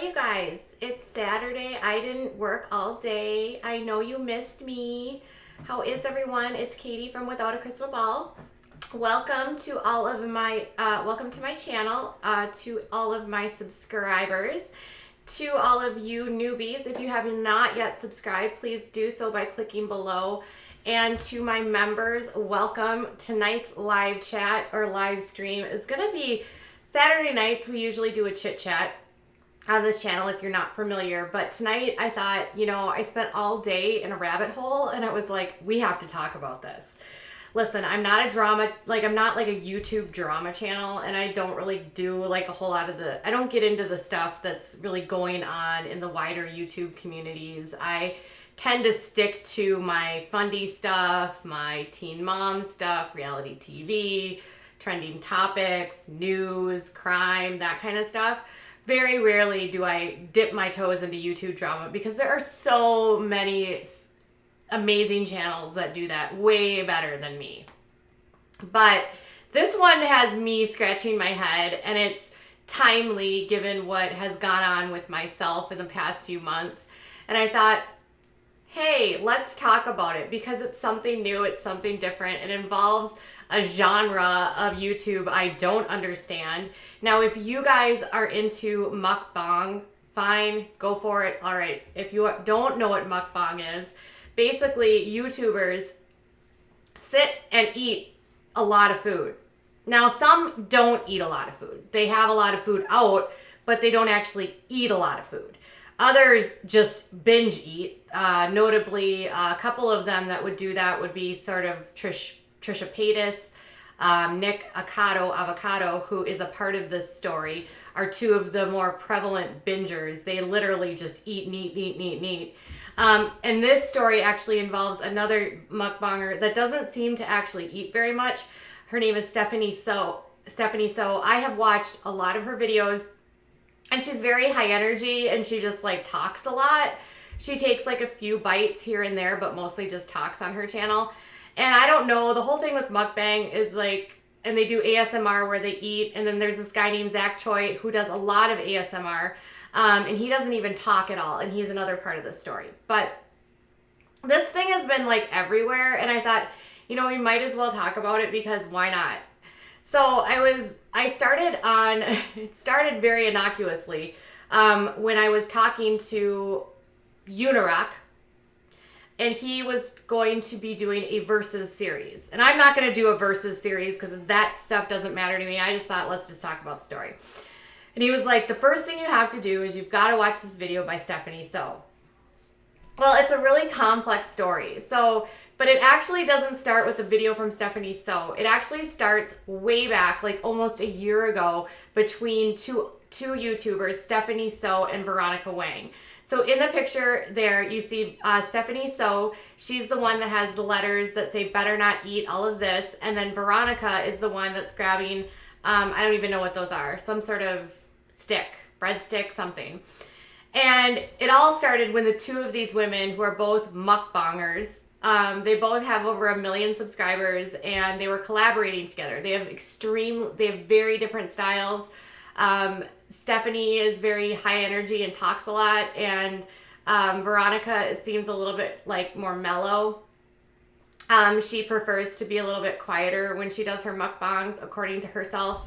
you guys? It's Saturday. I didn't work all day. I know you missed me. How is everyone? It's Katie from Without a Crystal Ball. Welcome to all of my welcome to my channel, to all of my subscribers, to all of you newbies. If you have not yet subscribed, please do so by clicking below. And to my members, welcome. Tonight's live chat or live stream is going to be Saturday nights. We usually do a chit chat on this channel if you're not familiar, but tonight I thought, I spent all day in a rabbit hole and it was like, we have to talk about this. Listen, I'm not a drama, I'm not like a YouTube drama channel, and I don't really do like a whole lot of I don't get into the stuff that's really going on in the wider YouTube communities. I tend to stick to my fundy stuff, my teen mom stuff, reality TV, trending topics, news, crime, that kind of stuff. Very rarely do I dip my toes into YouTube drama because there are so many amazing channels that do that way better than me. But this one has me scratching my head, and it's timely given what has gone on with myself in the past few months. And I thought, hey, let's talk about it because it's something new, it's something different. It involves a genre of YouTube I don't understand. Now, if you guys are into mukbang, fine, go for it. All right, if you don't know what mukbang is, basically YouTubers sit and eat a lot of food. Now, some don't eat a lot of food. They have a lot of food out, but they don't actually eat a lot of food. Others just binge eat. Notably, a couple of them that would do that would be sort of Trisha Paytas, Nikocado Avocado, who is a part of this story, are two of the more prevalent bingers. They literally just eat, eat. And this story actually involves another mukbanger that doesn't seem to actually eat very much. Her name is Stephanie So. I have watched a lot of her videos, and she's very high energy, and she just talks a lot. She takes a few bites here and there, but mostly just talks on her channel. And I don't know, the whole thing with mukbang is and they do ASMR where they eat, and then there's this guy named Zach Choi who does a lot of ASMR, and he doesn't even talk at all, and he's another part of the story. But this thing has been everywhere, and I thought, we might as well talk about it because why not? So it started very innocuously when I was talking to Unirock, and he was going to be doing a versus series. And I'm not going to do a versus series because that stuff doesn't matter to me. I just thought, let's just talk about the story. And he was like, the first thing you have to do is you've got to watch this video by Stephanie So. Well, it's a really complex story. But it actually doesn't start with the video from Stephanie So. It actually starts way back, almost a year ago, between two YouTubers, Stephanie So and Veronica Wang. So in the picture there, you see Stephanie So. She's the one that has the letters that say better not eat all of this. And then Veronica is the one that's grabbing, I don't even know what those are, some sort of stick, breadstick, something. And it all started when the two of these women, who are both mukbangers, they both have over 1 million subscribers, and they were collaborating together. They have very different styles. Stephanie is very high energy and talks a lot, and Veronica seems a little bit more mellow. She prefers to be a little bit quieter when she does her mukbangs, according to herself.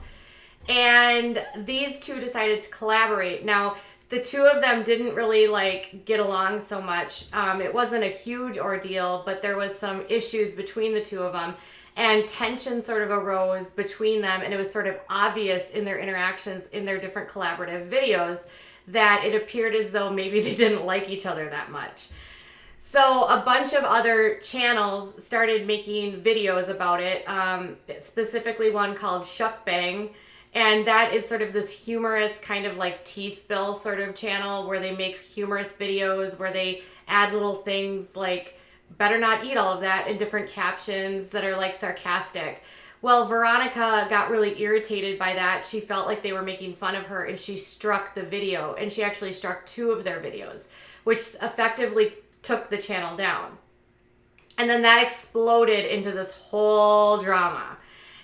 And these two decided to collaborate. Now, the two of them didn't really get along so much. It wasn't a huge ordeal, but there was some issues between the two of them, and tension sort of arose between them, and it was sort of obvious in their interactions in their different collaborative videos that it appeared as though maybe they didn't like each other that much. So a bunch of other channels started making videos about it, specifically one called Mukbang. And that is sort of this humorous kind of tea spill sort of channel where they make humorous videos where they add little things like better not eat all of that in different captions that are sarcastic. Well, Veronica got really irritated by that. She felt like they were making fun of her, and she struck the video, and she actually struck 2 of their videos, which effectively took the channel down. And then that exploded into this whole drama.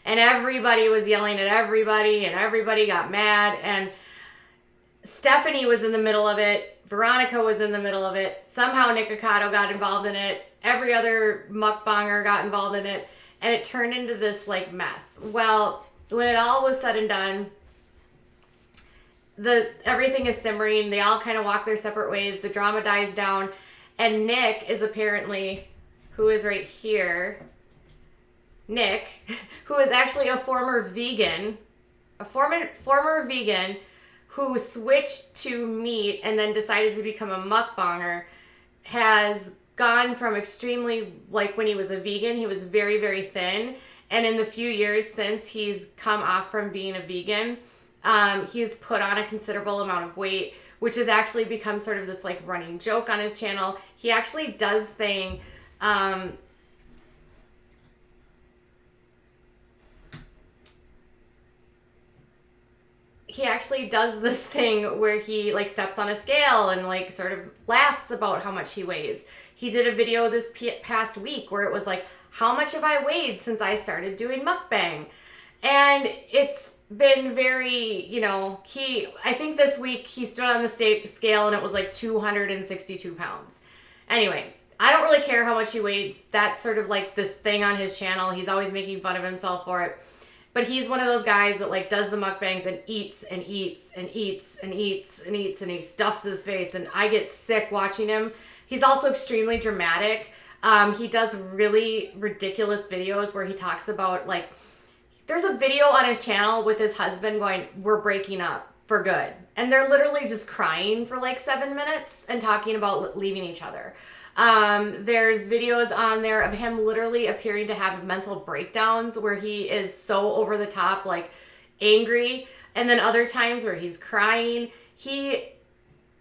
And everybody was yelling at everybody, and everybody got mad. And Stephanie was in the middle of it. Veronica was in the middle of it. Somehow Nikocado got involved in it. Every other mukbanger got involved in it. And it turned into this like mess. Well, when it all was said and done, everything is simmering. They all kind of walk their separate ways. The drama dies down. And Nick is apparently, who is right here, Nick, who is actually a former vegan, who switched to meat and then decided to become a mukbanger, has gone from extremely, like when he was a vegan, he was very, very thin. And in the few years since he's come off from being a vegan, he's put on a considerable amount of weight, which has actually become sort of this like running joke on his channel. He actually does thing, this thing where he like steps on a scale and like sort of laughs about how much he weighs. He did a video this past week where it was like, how much have I weighed since I started doing mukbang? And it's been very, you know, I think this week he stood on the scale and it was like 262 pounds. Anyways, I don't really care how much he weighs. That's sort of like this thing on his channel. He's always making fun of himself for it. But he's one of those guys that like does the mukbangs and eats and eats and eats and eats and eats and he stuffs his face and I get sick watching him. He's also extremely dramatic. He does really ridiculous videos where he talks about like, there's a video on his channel with his husband going, we're breaking up for good. And they're literally just crying for like 7 minutes and talking about leaving each other. There's videos on there of him literally appearing to have mental breakdowns where he is so over the top, like angry. And then other times where he's crying. He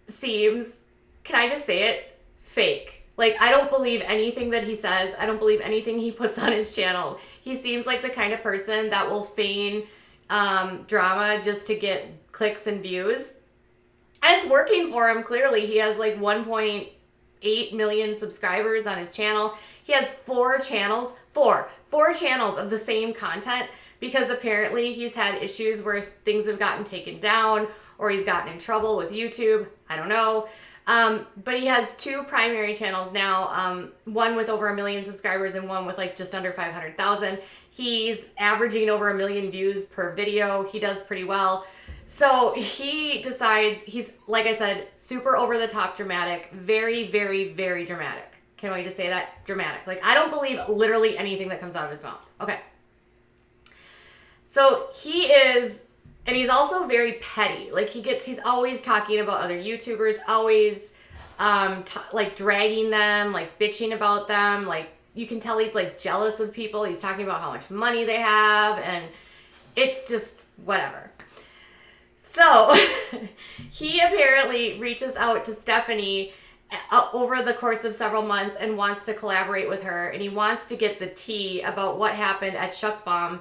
seems, can I just say it, fake. Like, I don't believe anything that he says. I don't believe anything he puts on his channel. He seems like the kind of person that will feign drama just to get clicks and views. And it's working for him, clearly. He has like 1.8 million subscribers on his channel. He has four channels of the same content because apparently he's had issues where things have gotten taken down or he's gotten in trouble with YouTube. I don't know. But he has two primary channels now, one with over 1 million subscribers and one with like just under 500,000. He's averaging over 1 million views per video. He does pretty well. So he decides, he's, like I said, super over the top dramatic, very, very, very dramatic. Can we just say that? Dramatic. Like, I don't believe literally anything that comes out of his mouth. Okay. So he is, and he's also very petty. Like he's always talking about other YouTubers, always like dragging them, like bitching about them. Like you can tell he's like jealous of people. He's talking about how much money they have and it's just whatever. So he apparently reaches out to Stephanie over the course of several months and wants to collaborate with her. And he wants to get the tea about what happened at Mukbang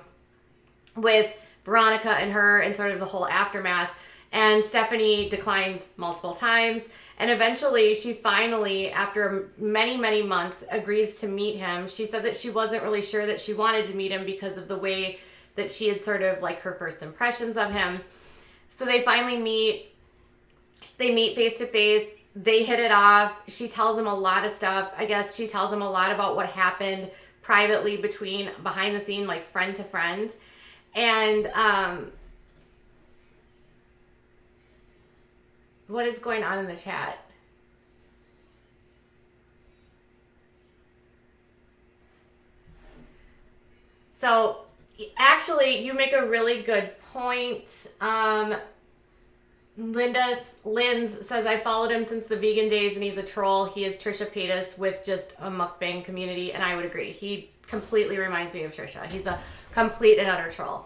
with Veronica and her and sort of the whole aftermath. And Stephanie declines multiple times. And eventually she finally, after many, many months, agrees to meet him. She said that she wasn't really sure that she wanted to meet him because of the way that she had sort of like her first impressions of him. So they finally meet. They meet face to face. They hit it off. She tells him a lot of stuff. I guess she tells him a lot about what happened privately behind the scene, like friend to friend. And what is going on in the chat? So actually, you make a really good point. Linz says, I followed him since the vegan days and he's a troll. He is Trisha Paytas with just a mukbang community. And I would agree. He completely reminds me of Trisha. He's a complete and utter troll.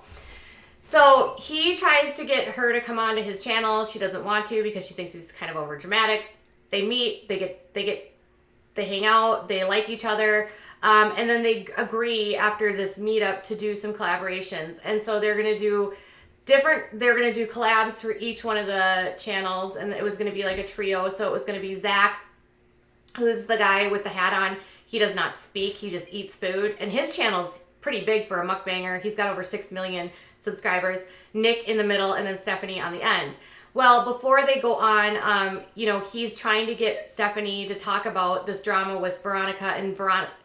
So he tries to get her to come onto his channel. She doesn't want to because she thinks he's kind of over dramatic. They meet, they hang out, they like each other. And then they agree after this meetup to do some collaborations. And so they're going to do collabs for each one of the channels. And it was going to be like a trio. So it was going to be Zach, who's the guy with the hat on. He does not speak. He just eats food. And his channel's pretty big for a mukbanger. He's got over 6 million subscribers. Nick in the middle and then Stephanie on the end. Well, before they go on, he's trying to get Stephanie to talk about this drama with Veronica,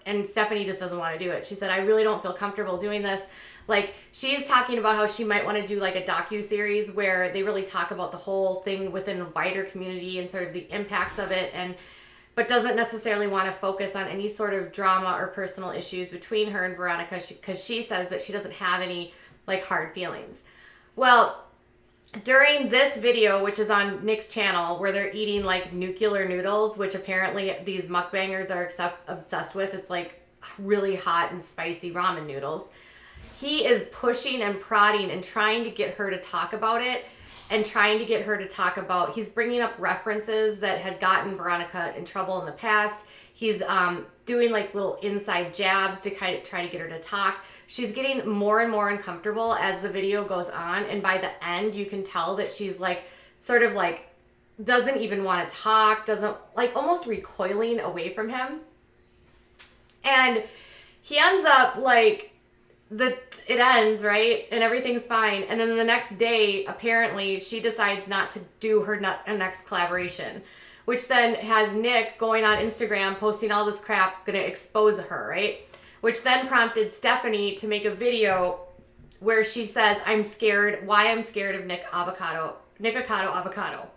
and Stephanie just doesn't want to do it. She said, I really don't feel comfortable doing this. Like, she's talking about how she might want to do like a docu-series where they really talk about the whole thing within a wider community and sort of the impacts of it, but doesn't necessarily want to focus on any sort of drama or personal issues between her and Veronica, because she says that she doesn't have any like hard feelings. Well, during this video, which is on Nick's channel, where they're eating like nuclear noodles, which apparently these mukbangers are obsessed with. It's like really hot and spicy ramen noodles. He is pushing and prodding and trying to get her to talk about it, and trying to get her to talk about, he's bringing up references that had gotten Veronica in trouble in the past. He's doing like little inside jabs to kind of try to get her to talk. She's getting more and more uncomfortable as the video goes on, and by the end you can tell that she's like sort of like doesn't even want to talk, doesn't like, almost recoiling away from him. And he ends up like, it ends, right? And everything's fine. And then the next day, apparently, she decides not to do her next collaboration, which then has Nick going on Instagram, posting all this crap, gonna expose her, right? Which then prompted Stephanie to make a video where she says, I'm scared of Nikocado Avocado.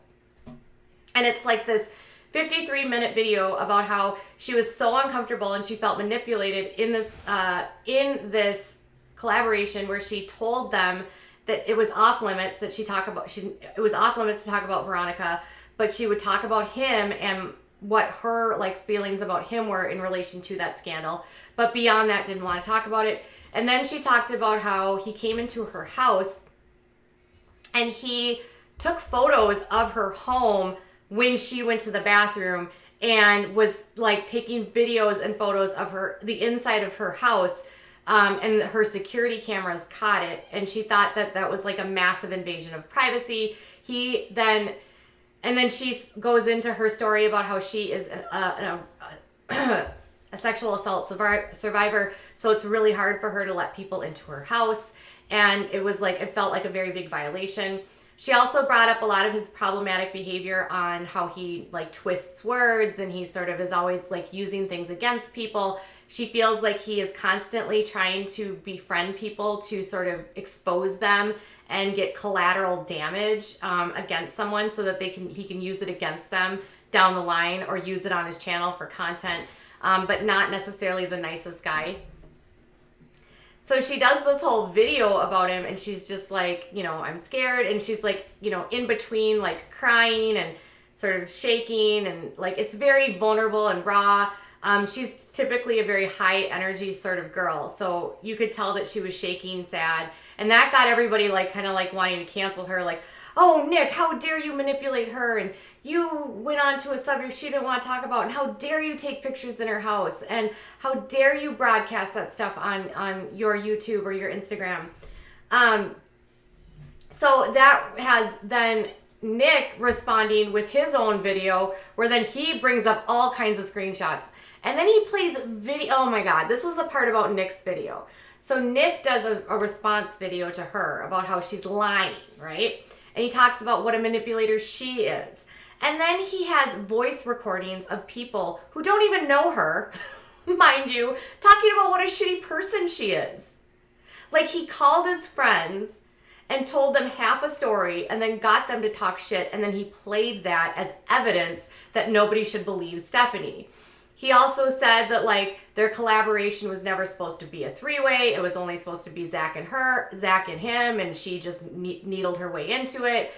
And it's like this 53-minute video about how she was so uncomfortable and she felt manipulated in this collaboration where she told them that it was off limits that it was off limits to talk about Veronica, but she would talk about him and what her like feelings about him were in relation to that scandal, but beyond that didn't want to talk about it. And then she talked about how he came into her house and he took photos of her home when she went to the bathroom, and was like taking videos and photos of the inside of her house. And her security cameras caught it, and she thought that was like a massive invasion of privacy. And then she goes into her story about how she is a sexual assault survivor, so it's really hard for her to let people into her house, and it felt like a very big violation. She also brought up a lot of his problematic behavior on how he like twists words, and he sort of is always like using things against people. She feels like he is constantly trying to befriend people to sort of expose them and get collateral damage against someone, so that he can use it against them down the line, or use it on his channel for content, but not necessarily the nicest guy. So she does this whole video about him, and she's just like, I'm scared, and she's like, in between like crying and sort of shaking, and like it's very vulnerable and raw. She's typically a very high energy sort of girl, so you could tell that she was shaking, sad, and that got everybody like kind of like wanting to cancel her, like, oh, Nick, how dare you manipulate her, and you went on to a subject she didn't want to talk about, and how dare you take pictures in her house, and how dare you broadcast that stuff on your YouTube or your Instagram. So that has then Nick responding with his own video, where then he brings up all kinds of screenshots. And then he plays video. Oh my God, this was the part about Nick's video. So Nick does a response video to her about how she's lying, right? And he talks about what a manipulator she is. And then he has voice recordings of people who don't even know her, mind you, talking about what a shitty person she is. Like, he called his friends and told them half a story and then got them to talk shit, and then he played that as evidence that nobody should believe Stephanie. He also said that like their collaboration was never supposed to be a three-way. It was only supposed to be Zach and him, and she just needled her way into it.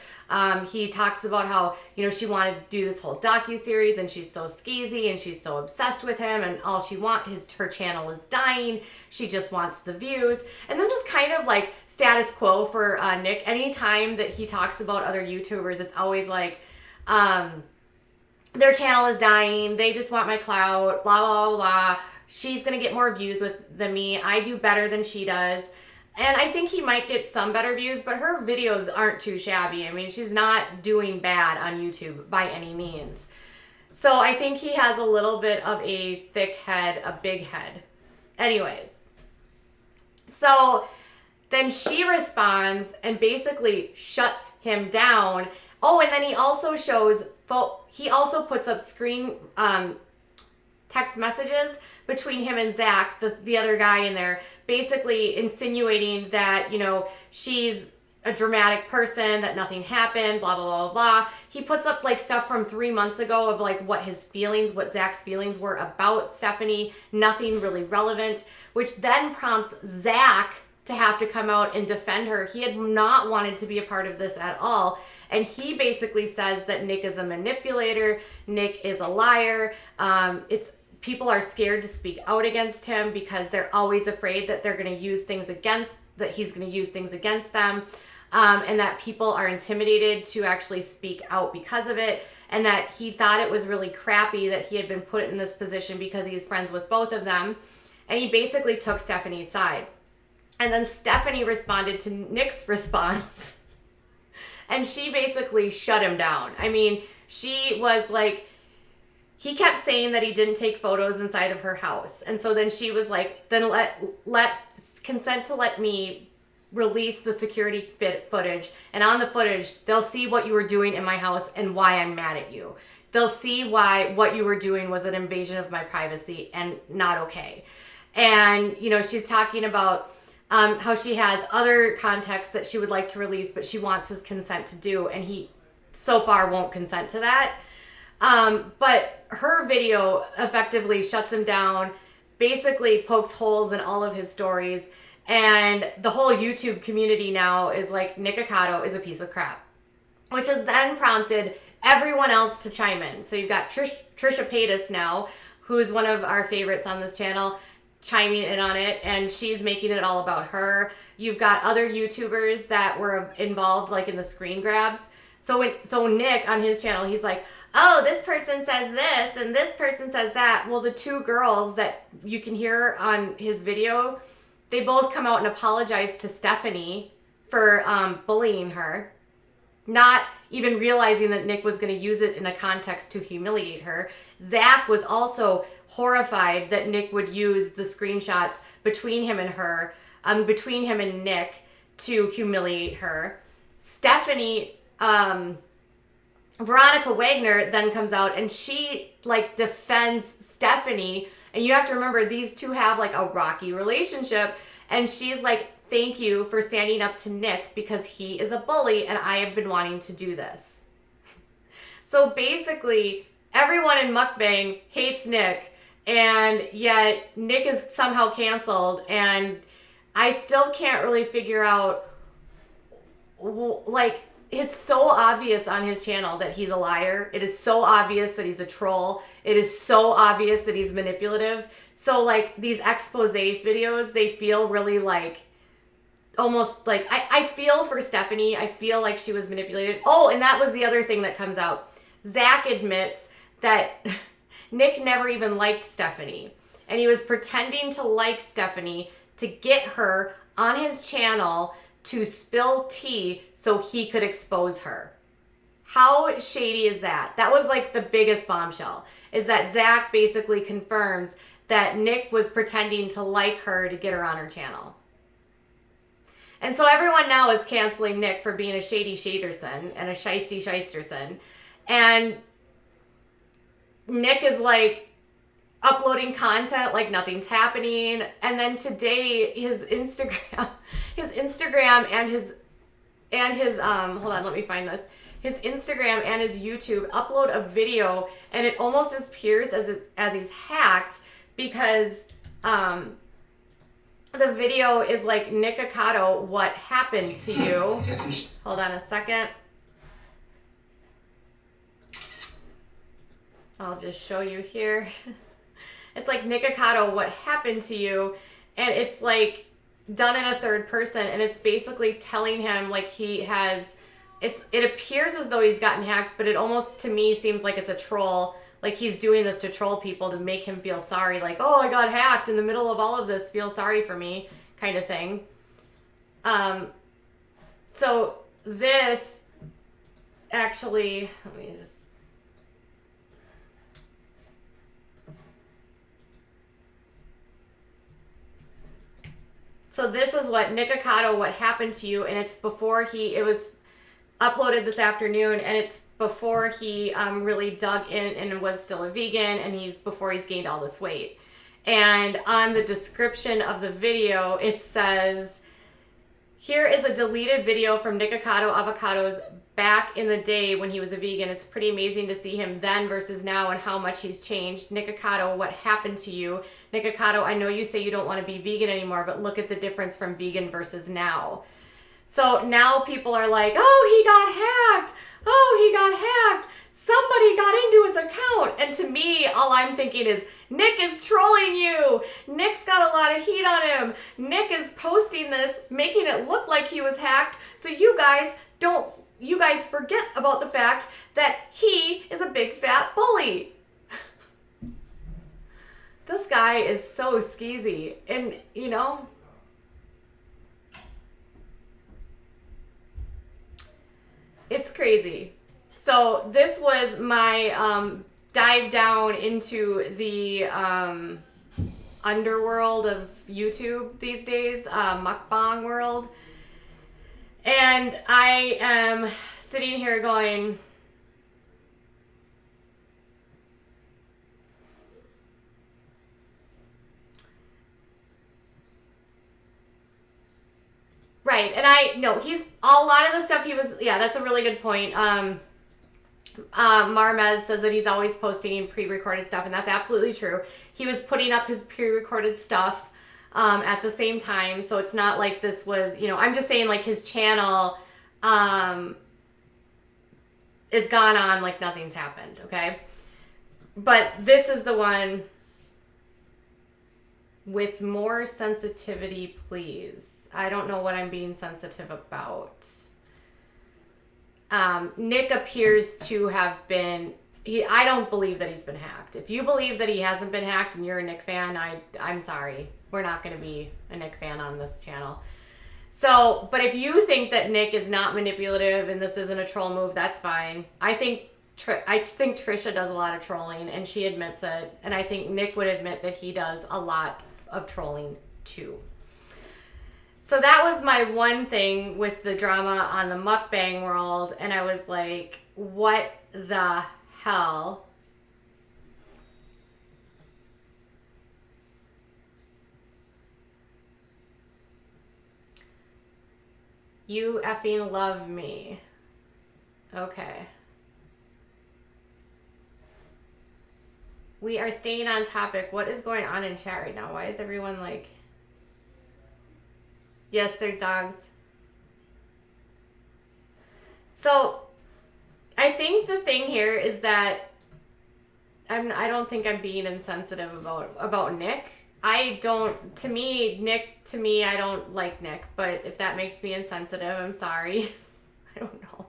He talks about how, she wanted to do this whole docu-series, and she's so skeezy and she's so obsessed with him, and all she wants, her channel is dying. She just wants the views. And this is kind of like status quo for Nick. Anytime that he talks about other YouTubers, it's always like, their channel is dying, they just want my clout, blah, blah, blah, blah. She's going to get more views than me. I do better than she does. And I think he might get some better views, but her videos aren't too shabby. I mean, she's not doing bad on YouTube by any means. So I think he has a little bit of a thick head, a big head. Anyways. So then she responds and basically shuts him down Oh, and then he also shows, he also puts up screen text messages between him and Zach, the other guy in there, basically insinuating that, you know, she's a dramatic person, that nothing happened, blah, blah, blah, blah. He puts up like stuff from 3 months ago of like what Zach's feelings were about Stephanie, nothing really relevant, which then prompts Zach to have to come out and defend her. He had not wanted to be a part of this at all. And he basically says that Nick is a manipulator, Nick is a liar. People are scared to speak out against him because they're always afraid that they're going to use things that he's going to use things against them. And that people are intimidated to actually speak out because of it. And that he thought it was really crappy that he had been put in this position because he's friends with both of them. And he basically took Stephanie's side. And then Stephanie responded to Nick's response. And she basically shut him down. I mean, she was like, he kept saying that he didn't take photos inside of her house. And so then she was like, then consent to let me release the security footage. And on the footage, they'll see what you were doing in my house and why I'm mad at you. They'll see why what you were doing was an invasion of my privacy and not okay. And, you know, she's talking about how she has other contacts that she would like to release, but she wants his consent to do. And he so far won't consent to that. But her video effectively shuts him down, basically pokes holes in all of his stories. And the whole YouTube community now is like, Nikocado is a piece of crap, which has then prompted everyone else to chime in. So you've got Trisha Paytas now, who's one of our favorites on this channel, chiming in on it, and she's making it all about her. You've got other YouTubers that were involved like in the screen grabs. So Nick on his channel, he's like, oh, this person says this and this person says that. Well, the two girls that you can hear on his video, they both come out and apologize to Stephanie for bullying her, not even realizing that Nick was going to use it in a context to humiliate her. Zach was also horrified that Nick would use the screenshots between him and her, between him and Nick, to humiliate her. Stephanie, Veronica Wagner then comes out and she like defends Stephanie. And you have to remember, these two have like a rocky relationship. And she's like, thank you for standing up to Nick because he is a bully and I have been wanting to do this. So basically, everyone in Mukbang hates Nick, and yet Nick is somehow canceled. And I still can't really figure out, like, it's so obvious on his channel that he's a liar. It is so obvious that he's a troll. It is so obvious that he's manipulative. So like these expose videos, they feel really like, almost like, I feel for Stephanie. I feel like she was manipulated. Oh, and that was the other thing that comes out. Zach admits that Nick never even liked Stephanie. And he was pretending to like Stephanie to get her on his channel to spill tea so he could expose her. How shady is that? That was like the biggest bombshell, is that Zach basically confirms that Nick was pretending to like her to get her on her channel. And so everyone now is canceling Nick for being a shady shaderson and a shisty shysterson. And Nick is like uploading content like nothing's happening. And then today his Instagram and his hold on, let me find this. His Instagram and his YouTube upload a video, and it almost appears as he's hacked, because the video is like, Nikocado, what happened to you? Hold on a second. I'll just show you here. It's like, Nikocado, what happened to you? And it's like done in a third person, and it's basically telling him like he has, it appears as though he's gotten hacked, but it almost to me seems like it's a troll. Like he's doing this to troll people to make him feel sorry. Like, oh, I got hacked in the middle of all of this, feel sorry for me, kind of thing. So this actually, let me just, so this is what Nikocado, what happened to you, and it's before it was uploaded this afternoon, and it's before he really dug in and was still a vegan, and before he's gained all this weight. And on the description of the video, it says, here is a deleted video from Nikocado Avocado's back in the day when he was a vegan. It's pretty amazing to see him then versus now and how much he's changed. Nikocado, what happened to you? Nikocado, I know you say you don't want to be vegan anymore, but look at the difference from vegan versus now. So now people are like, oh, he got hacked. Oh, he got hacked. Somebody got into his account. And to me, all I'm thinking is, Nick is trolling you. Nick's got a lot of heat on him. Nick is posting this, making it look like he was hacked. So you guys forget about the fact that he is a big fat bully. This guy is so skeezy. And, you know, it's crazy. So this was my dive down into the underworld of YouTube these days, Mukbang world. And I am sitting here going, right, and I know he's a lot of the stuff he was, yeah, that's a really good point. Marmez says that he's always posting pre-recorded stuff, and that's absolutely true. He was putting up his pre-recorded stuff at the same time, so it's not like this was, you know, I'm just saying like his channel is gone on like nothing's happened, okay? But this is the one with more sensitivity, please. I don't know what I'm being sensitive about. Nick appears to have been, I don't believe that he's been hacked. If you believe that he hasn't been hacked and you're a Nick fan, I'm sorry. We're not going to be a Nick fan on this channel. So, but if you think that Nick is not manipulative and this isn't a troll move, that's fine. I think Trisha does a lot of trolling and she admits it. And I think Nick would admit that he does a lot of trolling too. So that was my one thing with the drama on the mukbang world. And I was like, what the hell? You effing love me. Okay. We are staying on topic. What is going on in chat right now? Why is everyone like... Yes, there's dogs. So, I think the thing here is that I don't think I'm being insensitive about Nick. I don't like Nick, but if that makes me insensitive, I'm sorry. I don't know.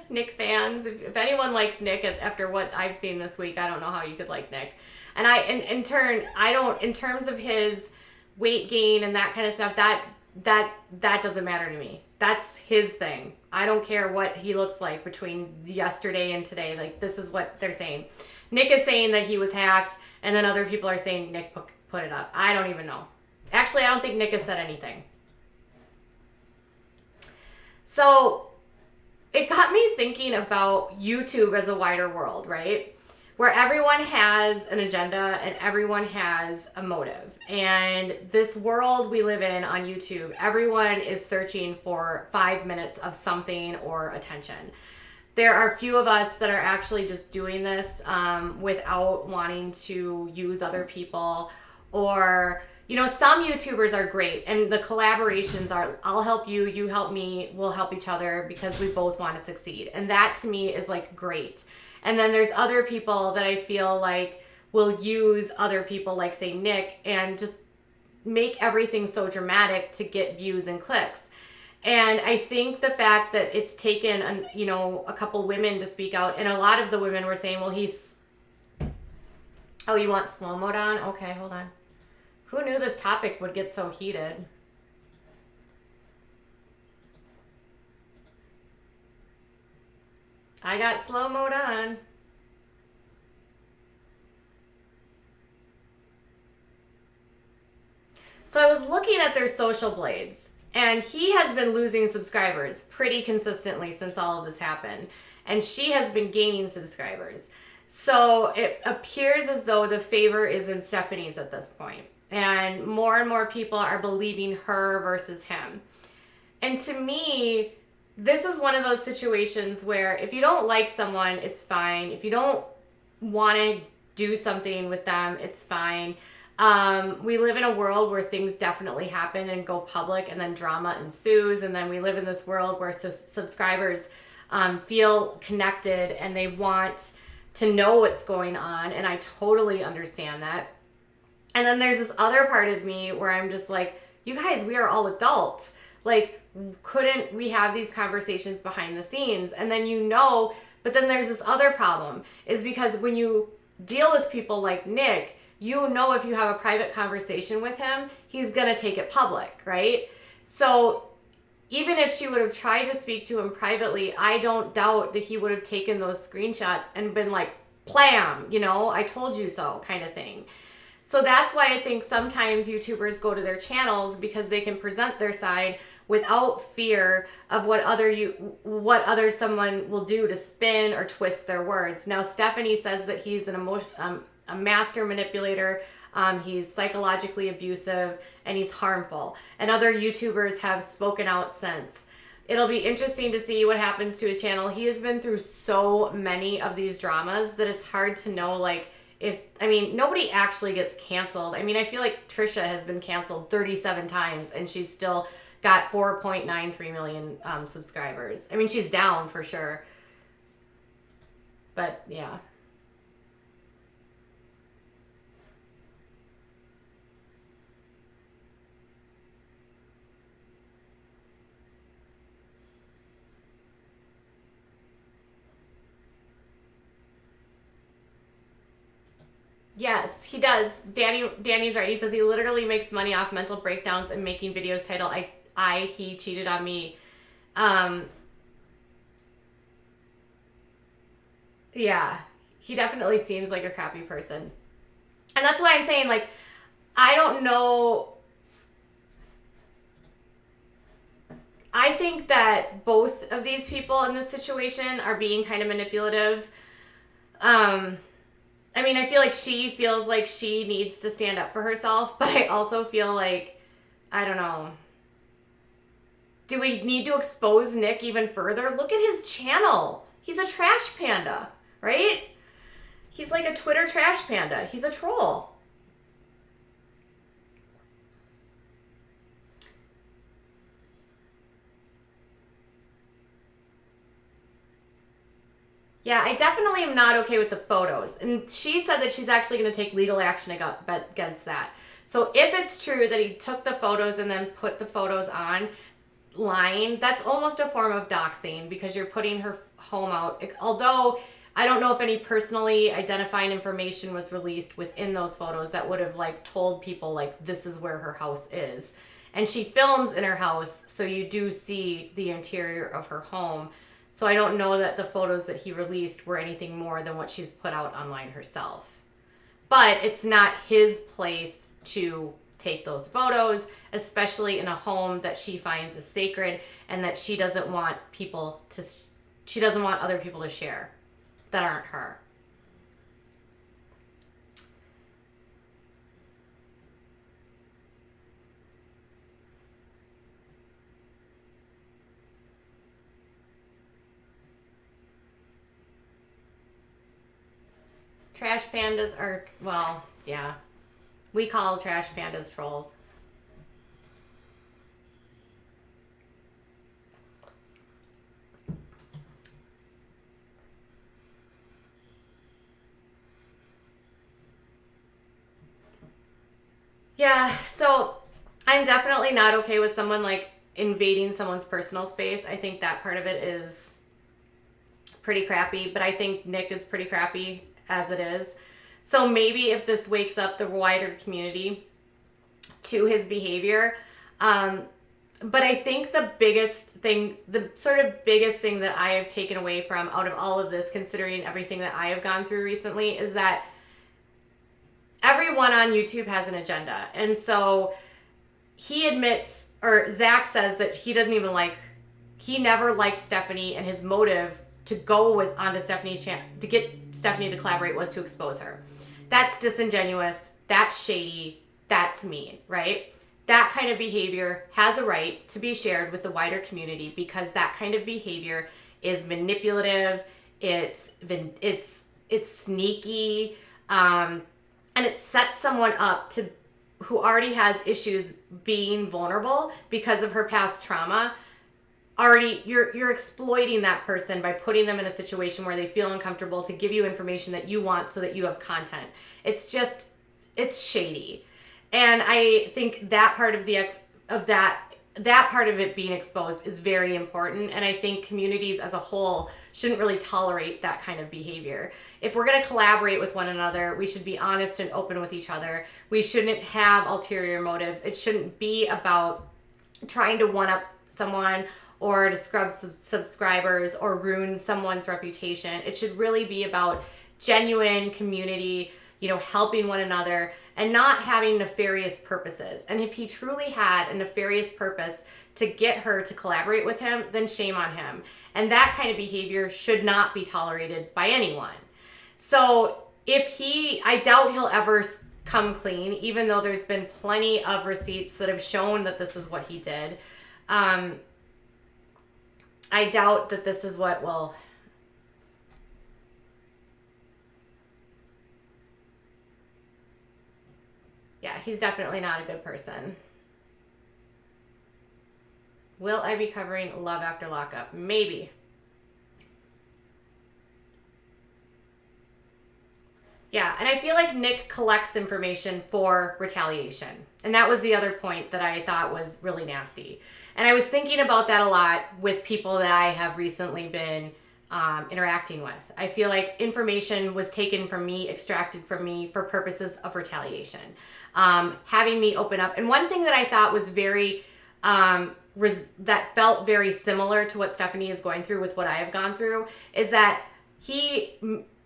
Nick fans, if anyone likes Nick after what I've seen this week, I don't know how you could like Nick. And in terms of his weight gain and that kind of stuff, that doesn't matter to me. That's his thing. I don't care what he looks like between yesterday and today. Like, this is what they're saying. Nick is saying that he was hacked, and then other people are saying Nick put it up. I don't even know. Actually, I don't think Nick has said anything. So it got me thinking about YouTube as a wider world, right? Where everyone has an agenda and everyone has a motive. And this world we live in on YouTube, everyone is searching for 5 minutes of something or attention. There are few of us that are actually just doing this without wanting to use other people, or, you know, some YouTubers are great and the collaborations are, I'll help you, you help me, we'll help each other because we both want to succeed. And that to me is like great. And then there's other people that I feel like will use other people, like say Nick, and just make everything so dramatic to get views and clicks. And I think the fact that it's taken, a couple women to speak out, and a lot of the women were saying, well, oh, you want slow mode on? Okay, hold on. Who knew this topic would get so heated? I got slow mode on. So I was looking at their social blades, And he has been losing subscribers pretty consistently since all of this happened. And she has been gaining subscribers. So it appears as though the favor is in Stephanie's at this point. And more people are believing her versus him. And to me, this is one of those situations where if you don't like someone, it's fine. If you don't want to do something with them, it's fine. We live in a world where things definitely happen and go public, and then drama ensues. And then we live in this world where subscribers feel connected and they want to know what's going on. And I totally understand that. And then there's this other part of me where I'm just like, you guys, we are all adults. Like, couldn't we have these conversations behind the scenes? And then but then there's this other problem, is because when you deal with people like Nick, you know if you have a private conversation with him, he's going to take it public, right? So even if she would have tried to speak to him privately, I don't doubt that he would have taken those screenshots and been like, plam, I told you so kind of thing. So that's why I think sometimes YouTubers go to their channels, because they can present their side without fear of what other someone will do to spin or twist their words. Now, Stephanie says that he's a master manipulator. He's psychologically abusive and he's harmful. And other YouTubers have spoken out since. It'll be interesting to see what happens to his channel. He has been through so many of these dramas that it's hard to know, nobody actually gets canceled. I feel like Trisha has been canceled 37 times and she's still got 4.93 million subscribers. She's down for sure. But yeah. Yes, he does. Danny's right. He says he literally makes money off mental breakdowns and making videos titled he cheated on me. Yeah, he definitely seems like a crappy person. And that's why I'm saying, I don't know. I think that both of these people in this situation are being kind of manipulative. I feel like she feels like she needs to stand up for herself, but I also feel like, I don't know. Do we need to expose Nick even further? Look at his channel. He's a trash panda, right? He's like a Twitter trash panda. He's a troll. Yeah, I definitely am not okay with the photos. And she said that she's actually going to take legal action against that. So if it's true that he took the photos and then put the photos online, that's almost a form of doxing, because you're putting her home out. Although I don't know if any personally identifying information was released within those photos that would have told people this is where her house is. And she films in her house, so you do see the interior of her home. So I don't know that the photos that he released were anything more than what she's put out online herself. But it's not his place to take those photos, especially in a home that she finds is sacred and that she doesn't want other people to share that aren't her. Trash pandas are, well, yeah. We call trash pandas trolls. Yeah, so I'm definitely not okay with someone invading someone's personal space. I think that part of it is pretty crappy, but I think Nick is pretty crappy as it is. So maybe if this wakes up the wider community to his behavior, but I think the biggest thing that I have taken away from out of all of this, considering everything that I have gone through recently, is that everyone on YouTube has an agenda. And so he admits or Zach says that he doesn't even like, he never liked Stephanie, and his motive to go with onto Stephanie's channel to get Stephanie to collaborate was to expose her. That's disingenuous. That's shady. That's mean, right? That kind of behavior has a right to be shared with the wider community, because that kind of behavior is manipulative. It's sneaky, and it sets someone up to who already has issues being vulnerable because of her past trauma. Already, you're exploiting that person by putting them in a situation where they feel uncomfortable to give you information that you want so that you have content. It's shady. And I think that part of that part of it being exposed is very important. And I think communities as a whole shouldn't really tolerate that kind of behavior. If we're going to collaborate with one another, we should be honest and open with each other. We shouldn't have ulterior motives. It shouldn't be about trying to one-up someone or to scrub subscribers or ruin someone's reputation. It should really be about genuine community, helping one another and not having nefarious purposes. And if he truly had a nefarious purpose to get her to collaborate with him, then shame on him. And that kind of behavior should not be tolerated by anyone. So I doubt he'll ever come clean, even though there's been plenty of receipts that have shown that this is what he did. I doubt that this is what will... Yeah, he's definitely not a good person. Will I be covering Love After Lockup? Maybe. Yeah, and I feel like Nick collects information for retaliation. And that was the other point that I thought was really nasty. And I was thinking about that a lot with people that I have recently been interacting with. I feel like information was taken from me, extracted from me for purposes of retaliation. Having me open up. And one thing that I thought was very, that felt very similar to what Stephanie is going through with what I have gone through, is that he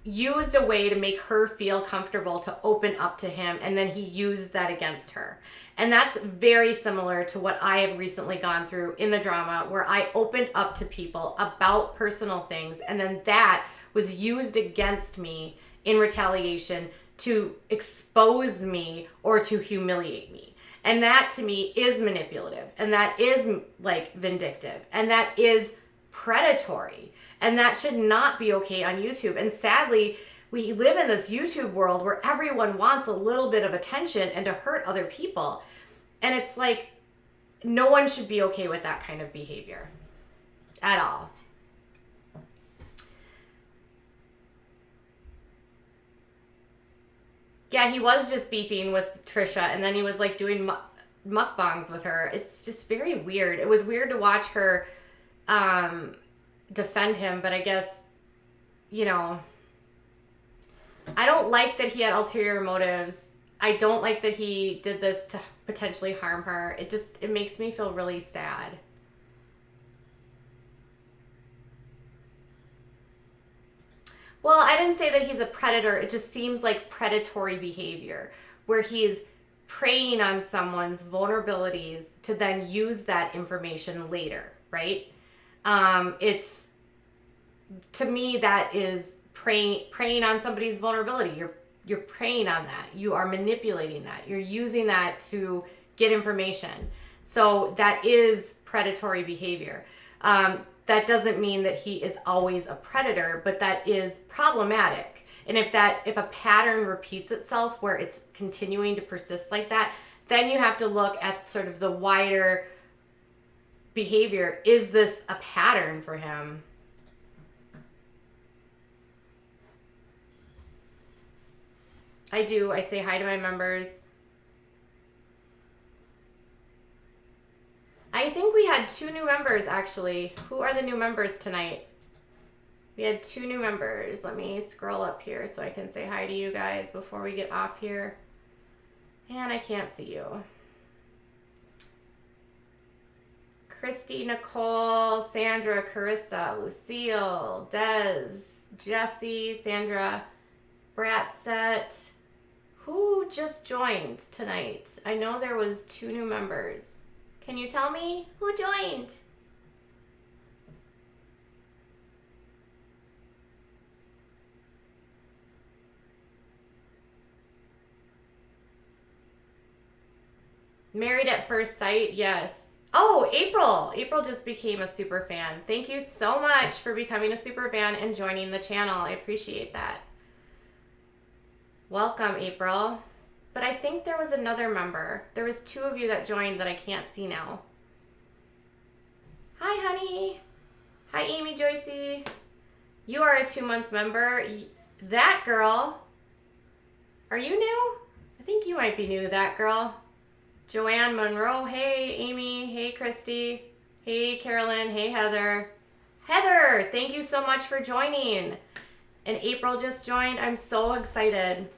used a way to make her feel comfortable to open up to him, and then he used that against her. And that's very similar to what I have recently gone through in the drama, where I opened up to people about personal things, and then that was used against me in retaliation to expose me or to humiliate me. And that to me is manipulative, and that is like vindictive, and that is predatory. And that should not be okay on YouTube. And sadly, we live in this YouTube world where everyone wants a little bit of attention and to hurt other people. And it's like, no one should be okay with that kind of behavior at all. Yeah, he was just beefing with Trisha, and then he was like doing mukbangs with her. It's just very weird. It was weird to watch her defend him, but I guess, I don't like that he had ulterior motives. I don't like that he did this to potentially harm her. It makes me feel really sad. Well, I didn't say that he's a predator. It just seems like predatory behavior, where he's preying on someone's vulnerabilities to then use that information later, right? To me, that is preying on somebody's vulnerability. You're preying on that. You are manipulating that. You're using that to get information. So that is predatory behavior. That doesn't mean that he is always a predator, but that is problematic. And if a pattern repeats itself where it's continuing to persist like that, then you have to look at sort of the wider behavior. Is this a pattern for him? I do. I say hi to my members. I think we had 2 new members, actually. Who are the new members tonight? We had 2 new members. Let me scroll up here so I can say hi to you guys before we get off here. And I can't see you. Christy, Nicole, Sandra, Carissa, Lucille, Des, Jesse, Sandra, Bratset. Who just joined tonight? I know there was 2 new members. Can you tell me who joined? Married at First Sight, yes. Oh, April. April just became a super fan. Thank you so much for becoming a super fan and joining the channel. I appreciate that. Welcome, April. But I think there was another member. There was 2 of you that joined that I can't see now. Hi, honey. Hi, Amy Joycey. You are a 2-month member. That girl. Are you new? I think you might be new, that girl. Joanne Monroe, hey Amy, hey Christy, hey Carolyn, hey Heather. Heather, thank you so much for joining. And April just joined. I'm so excited.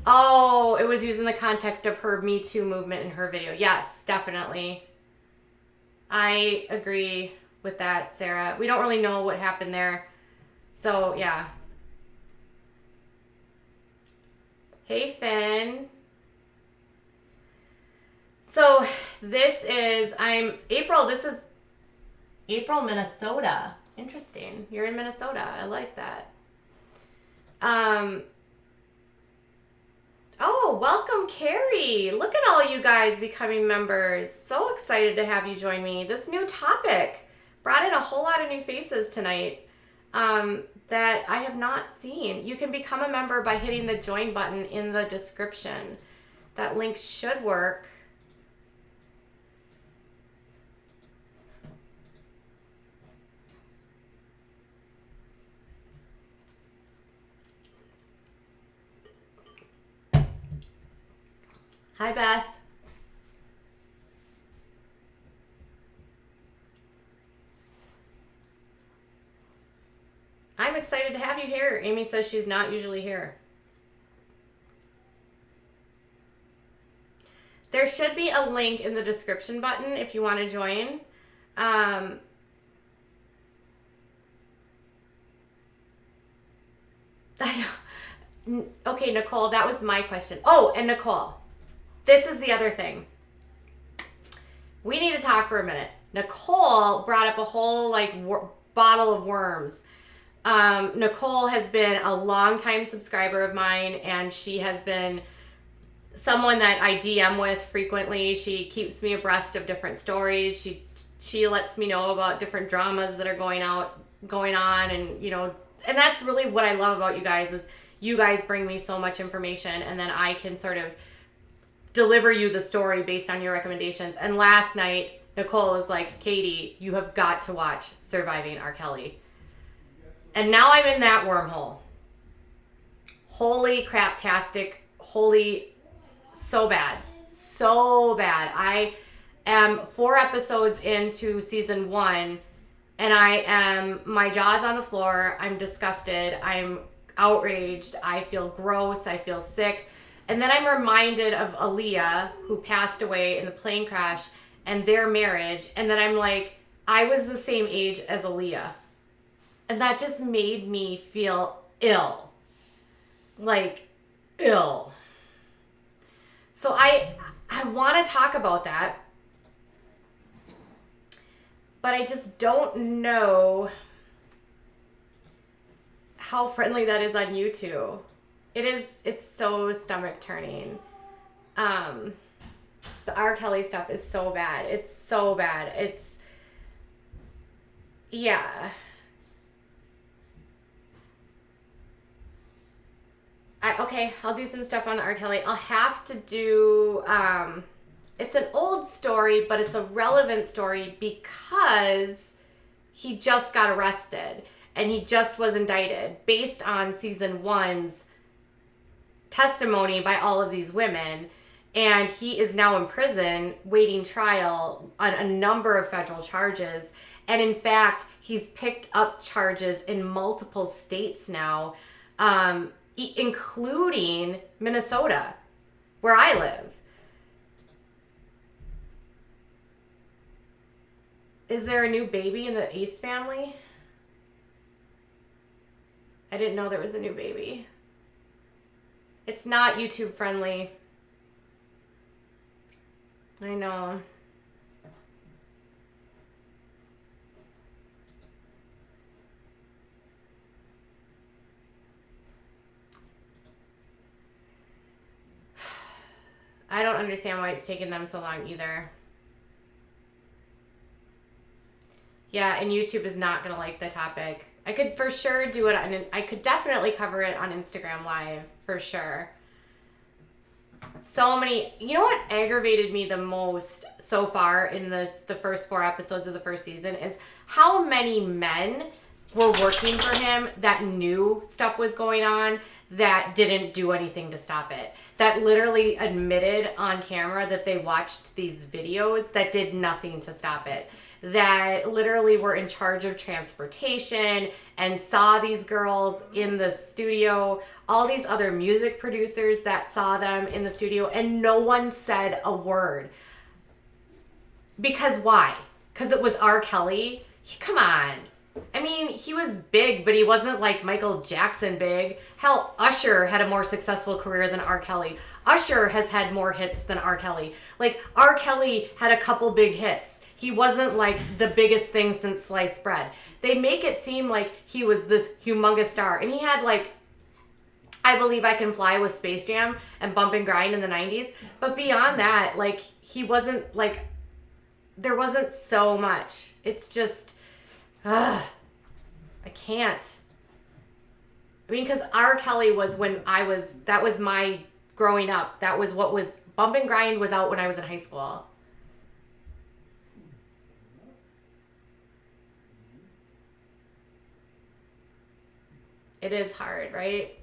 Oh, it was using the context of her Me Too movement in her video. Yes, definitely. I agree with that, Sarah. We don't really know what happened there. So, yeah. Hey, Finn. So this is, this is April, Minnesota. Interesting. You're in Minnesota. I like that. Oh, welcome, Carrie. Look at all you guys becoming members. So excited to have you join me. This new topic brought in a whole lot of new faces tonight. That I have not seen. You can become a member by hitting the join button in the description. That link should work. Hi, Beth. I'm excited to have you here. Amy says she's not usually here. There should be a link in the description button if you want to join. Okay, Nicole, that was my question. Oh, and Nicole, this is the other thing. We need to talk for a minute. Nicole brought up a whole bottle of worms. Nicole has been a longtime subscriber of mine, and she has been someone that I DM with frequently. She keeps me abreast of different stories. She lets me know about different dramas that are going on, and and that's really what I love about you guys is you guys bring me so much information, and then I can sort of deliver you the story based on your recommendations. And last night, Nicole was like, Katie, you have got to watch Surviving R. Kelly. And now I'm in that wormhole. Holy craptastic. Holy, so bad. So bad. I am 4 episodes into season 1, and my jaw's on the floor. I'm disgusted. I'm outraged. I feel gross. I feel sick. And then I'm reminded of Aaliyah, who passed away in the plane crash, and their marriage. And then I'm like, I was the same age as Aaliyah. And that just made me feel ill. Like, ill. So I want to talk about that. But I just don't know how friendly that is on YouTube. It's so stomach turning. The R. Kelly stuff is so bad. It's so bad. Yeah. I'll do some stuff on R. Kelly. I'll have to do, it's an old story, but it's a relevant story because he just got arrested and he just was indicted based on season 1's testimony by all of these women. And he is now in prison waiting trial on a number of federal charges. And in fact, he's picked up charges in multiple states now, including Minnesota, where I live. Is there a new baby in the Ace family? I didn't know there was a new baby. It's not YouTube friendly. I know. I don't understand why it's taken them so long either. Yeah, and YouTube is not going to like the topic. I could for sure do it on, I could definitely cover it on Instagram Live, for sure. So many, you know what aggravated me the most so far in the first 4 episodes of the first season is how many men were working for him that knew stuff was going on that didn't do anything to stop it. That literally admitted on camera that they watched these videos that did nothing to stop it. That literally were in charge of transportation and saw these girls in the studio, all these other music producers that saw them in the studio, and no one said a word. Because why? Because it was R. Kelly? Come on. I mean, he was big, but he wasn't like Michael Jackson big. Hell, Usher had a more successful career than R. Kelly. Usher has had more hits than R. Kelly. Like, R. Kelly had a couple big hits. He wasn't like the biggest thing since sliced bread. They make it seem like he was this humongous star. And he had like, I Believe I Can Fly with Space Jam and Bump and Grind in the 90s. But beyond that, like, he wasn't like, there wasn't so much. It's just, I can't. I mean, because R. Kelly was when that was my growing up. That was what was, Bump and Grind was out when I was in high school. It is hard, right?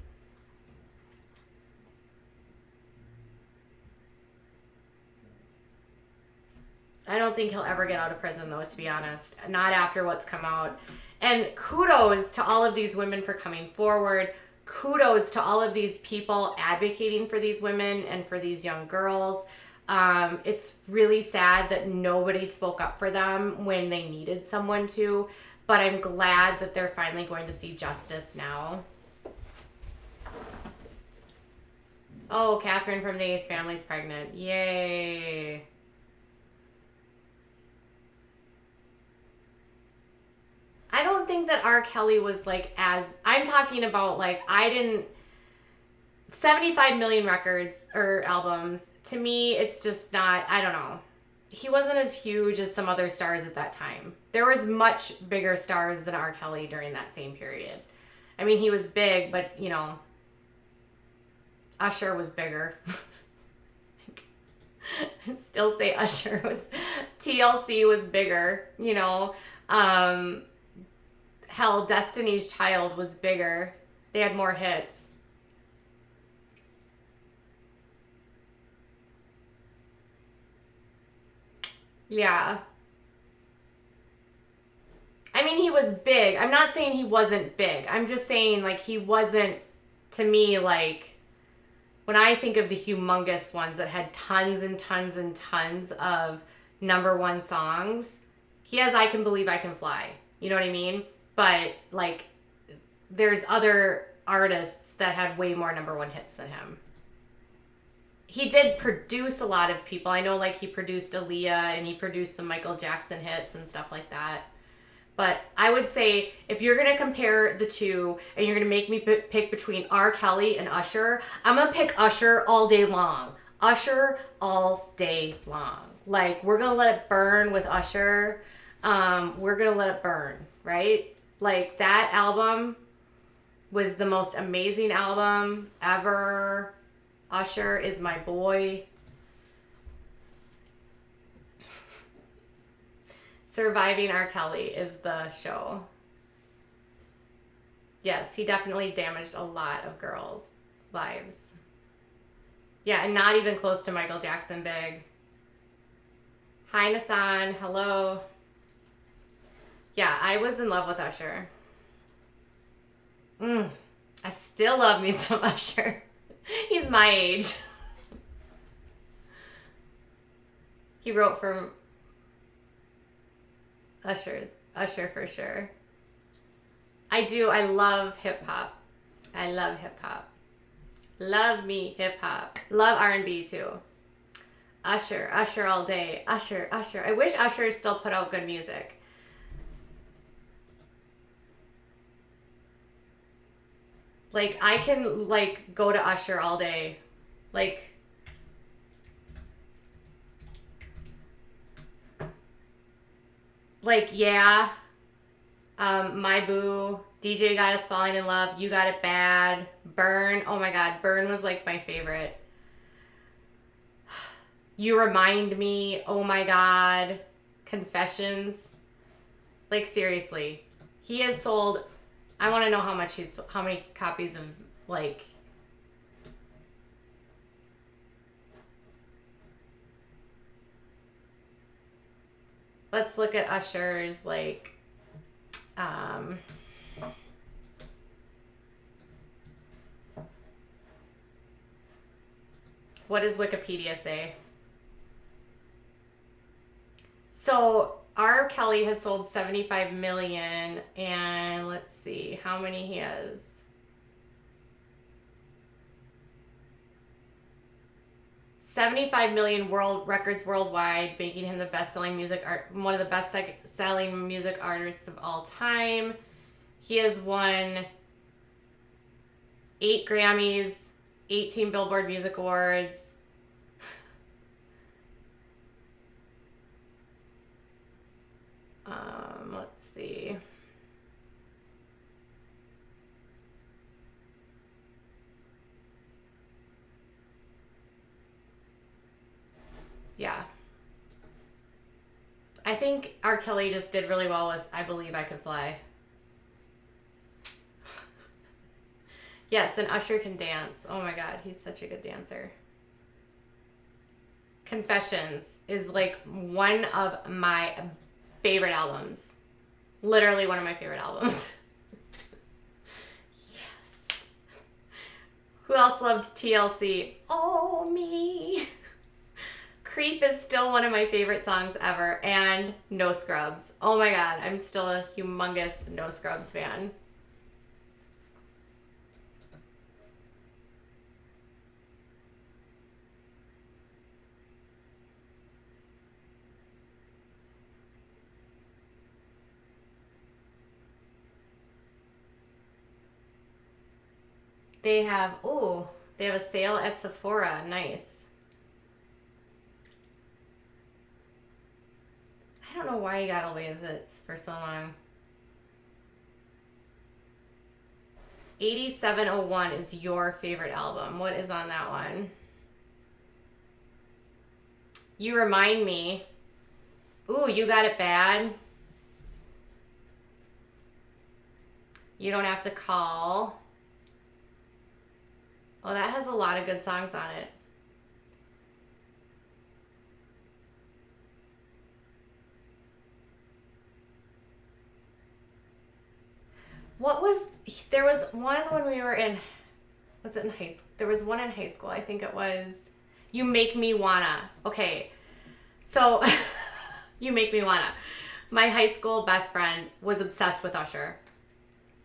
I don't think he'll ever get out of prison, though, to be honest. Not after what's come out. And kudos to all of these women for coming forward. Kudos to all of these people advocating for these women and for these young girls. It's really sad that nobody spoke up for them when they needed someone to. But I'm glad that they're finally going to see justice now. Oh, Catherine from the Ace family's pregnant. Yay. I don't think that R. Kelly was like I'm talking about like, 75 million records or albums. To me, it's just not, I don't know. He wasn't as huge as some other stars at that time. There was much bigger stars than R. Kelly during that same period. I mean, he was big, but, you know, Usher was bigger. Still say Usher was, TLC was bigger, you know. Hell, Destiny's Child was bigger. They had more hits. Yeah. I mean, he was big. I'm not saying he wasn't big. I'm just saying, like, he wasn't, to me, like, when I think of the humongous ones that had tons and tons and tons of #1 songs, he has I Can Believe I Can Fly. You know what I mean? But, like, there's other artists that had way more #1 hits than him. He did produce a lot of people. I know, like, he produced Aaliyah and he produced some Michael Jackson hits and stuff like that. But I would say if you're going to compare the two and you're going to make me pick between R. Kelly and Usher, I'm going to pick Usher all day long. Usher all day long. Like, we're going to let it burn with Usher. We're going to let it burn, right? Like, that album was the most amazing album ever. Usher is my boy. Surviving R. Kelly is the show. Yes, he definitely damaged a lot of girls' lives. Yeah, and not even close to Michael Jackson big. Hi, Nassan. Hello. Yeah, I was in love with Usher. I still love me some Usher. He's my age. He wrote for Usher for sure. I do. I love hip hop. I love hip hop. Love me hip hop. Love R&B too. Usher, Usher all day. Usher, Usher. I wish Usher still put out good music. Like, I can, like, go to Usher all day. Like, yeah. My Boo. DJ Got Us Falling in Love. You Got It Bad. Burn. Oh my God. Burn was, like, my favorite. You Remind Me. Oh my God. Confessions. Like, seriously. He has sold... I want to know how many copies of, like... Let's look at Usher's, like... what does Wikipedia say? So... R. Kelly has sold 75 million, and let's see how many he has. $75 million world records worldwide, making him the best-selling one of the best-selling music artists of all time. He has won 8 Grammys, 18 Billboard Music Awards. Let's see. Yeah. I think R. Kelly just did really well with I Believe I Could Fly. Yes, and Usher can dance. Oh my God, he's such a good dancer. Confessions is like one of my favorite albums. Literally one of my favorite albums. Yes. Who else loved TLC? Oh, me. Creep is still one of my favorite songs ever. And No Scrubs. Oh my God, I'm still a humongous No Scrubs fan. They have a sale at Sephora. Nice. I don't know why you got away with it for so long. 8701 is your favorite album. What is on that one? You Remind Me. Ooh, You Got It Bad. You Don't Have to Call. Oh, that has a lot of good songs on it. There was one when we were in, was it in high school? There was one in high school. I think it was You Make Me Wanna. Okay, so You Make Me Wanna. My high school best friend was obsessed with Usher.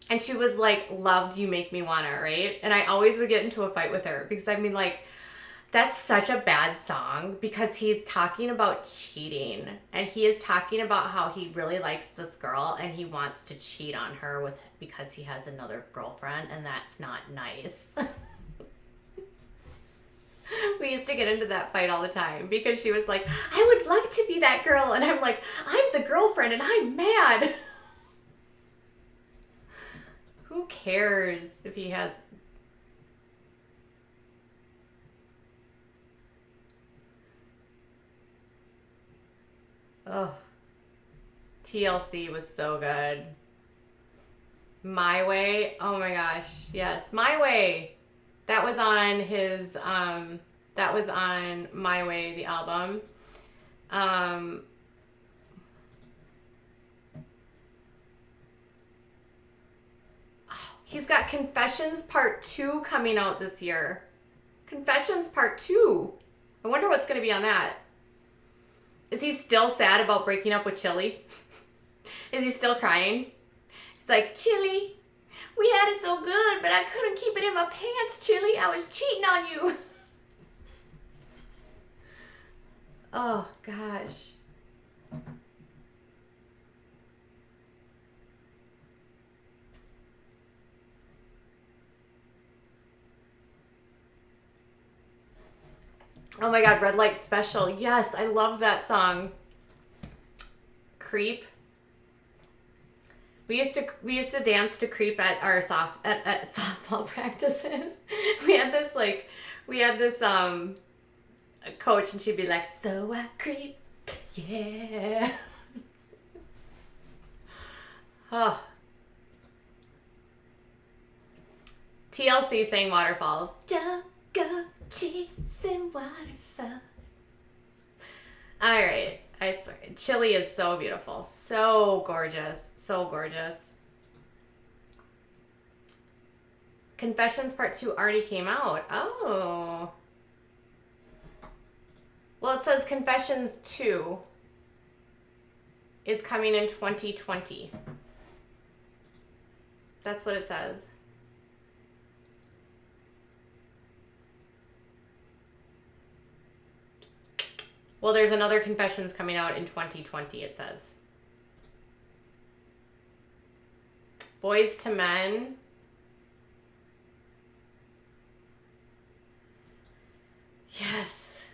And she was like, loved You Make Me Wanna, right? And I always would get into a fight with her because I mean, like, that's such a bad song because he's talking about cheating. And he is talking about how he really likes this girl and he wants to cheat on her because he has another girlfriend, and that's not nice. We used to get into that fight all the time because she was like, I would love to be that girl. And I'm like, I'm the girlfriend and I'm mad. Who cares if he has... Oh, TLC was so good. My Way. Oh my gosh. Yes. My Way. That was on his, that was on My Way, the album. He's got Confessions Part 2 coming out this year. Confessions Part 2. I wonder what's going to be on that. Is he still sad about breaking up with Chili? Is he still crying? He's like, Chili, we had it so good, but I couldn't keep it in my pants, Chili. I was cheating on you. Oh, gosh. Oh my God, Red Light Special. Yes, I love that song. Creep. We used to dance to Creep at our softball practices. We had this coach, and she'd be like, "So I creep, yeah." Oh. TLC sang Waterfalls. Don't go chasing waterfalls. All right. I swear. Chili is so beautiful. So gorgeous. So gorgeous. Confessions Part 2 already came out. Oh. Well, it says Confessions 2 is coming in 2020. That's what it says. Well, there's another Confessions coming out in 2020, it says. Boys to Men. Yes.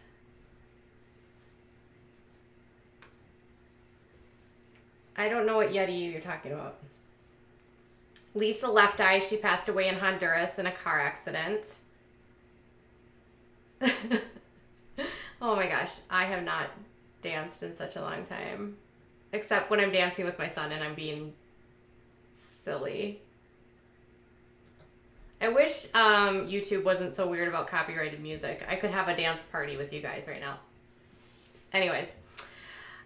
I don't know what Yeti you're talking about. Lisa Left Eye, she passed away in Honduras in a car accident. Oh my gosh, I have not danced in such a long time. Except when I'm dancing with my son and I'm being silly. I wish YouTube wasn't so weird about copyrighted music. I could have a dance party with you guys right now. Anyways.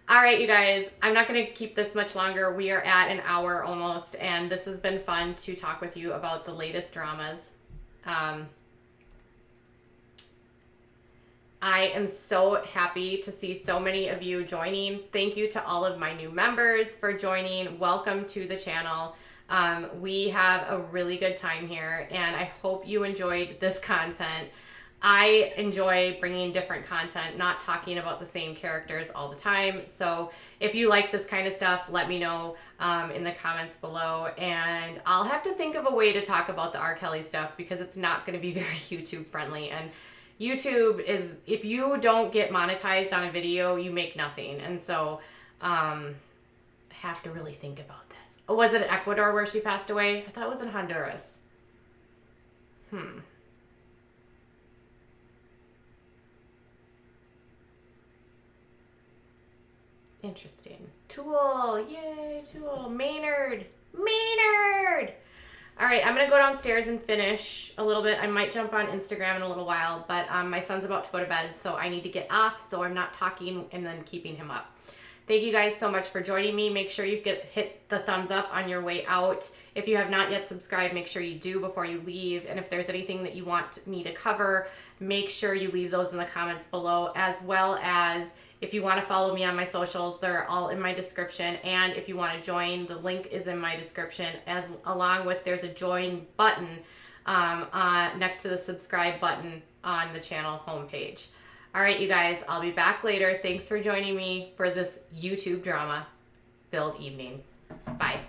All right, you guys, I'm not going to keep this much longer. We are at an hour almost, and this has been fun to talk with you about the latest dramas. I am so happy to see so many of you joining. Thank you to all of my new members for joining. Welcome to the channel. We have a really good time here, and I hope you enjoyed this content. I enjoy bringing different content, not talking about the same characters all the time. So if you like this kind of stuff, let me know in the comments below. And I'll have to think of a way to talk about the R. Kelly stuff because it's not going to be very YouTube friendly. And YouTube is, if you don't get monetized on a video, you make nothing. And so I have to really think about this. Oh, was it Ecuador where she passed away? I thought it was in Honduras. Interesting. Tool. Yay, Tool. Maynard. All right, I'm going to go downstairs and finish a little bit. I might jump on Instagram in a little while, but my son's about to go to bed, so I need to get off so I'm not talking and then keeping him up. Thank you guys so much for joining me. Make sure you hit the thumbs up on your way out. If you have not yet subscribed, make sure you do before you leave. And if there's anything that you want me to cover, make sure you leave those in the comments below, as well as if you want to follow me on my socials, they're all in my description. And if you want to join, the link is in my description, along with there's a join button next to the subscribe button on the channel homepage. All right, you guys, I'll be back later. Thanks for joining me for this YouTube drama-filled evening. Bye.